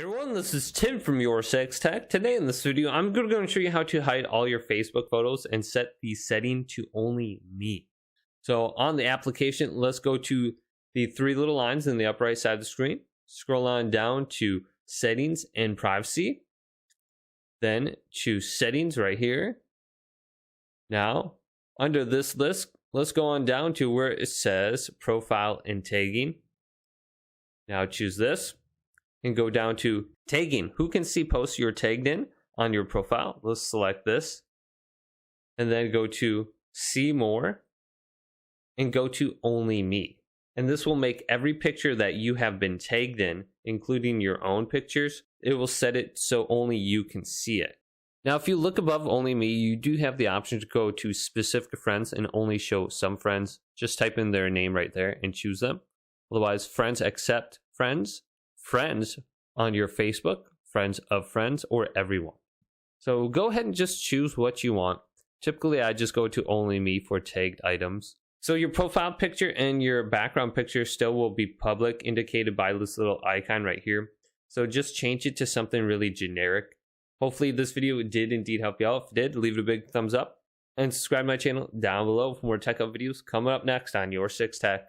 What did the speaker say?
Hey everyone, this is Tim from YourSixTech. Today in this video, I'm going to show you how to hide all your Facebook photos and set the setting to only me. So on the application, let's go to the three little lines in the upper right side of the screen. Scroll on down to Settings and Privacy. Then choose Settings right here. Now, under this list, let's go on down to where it says Profile and Tagging. Now choose this. And go down to tagging. Who can see posts you're tagged in on your profile? Let's select this. And then go to see more and go to only me. And this will make every picture that you have been tagged in, including your own pictures, it will set it so only you can see it. Now, if you look above only me, you do have the option to go to specific friends and only show some friends. Just type in their name right there and choose them. Otherwise, friends accept friends. Friends on your Facebook, friends of friends, or everyone. So go ahead and just choose what you want. Typically, I just go to only me for tagged items. So your profile picture and your background picture still will be public, indicated by this little icon right here. So just change it to something really generic. Hopefully this video did indeed help you out. If it did, leave it a big thumbs up and subscribe to my channel down below for more tech up videos coming up next on YourSixTech.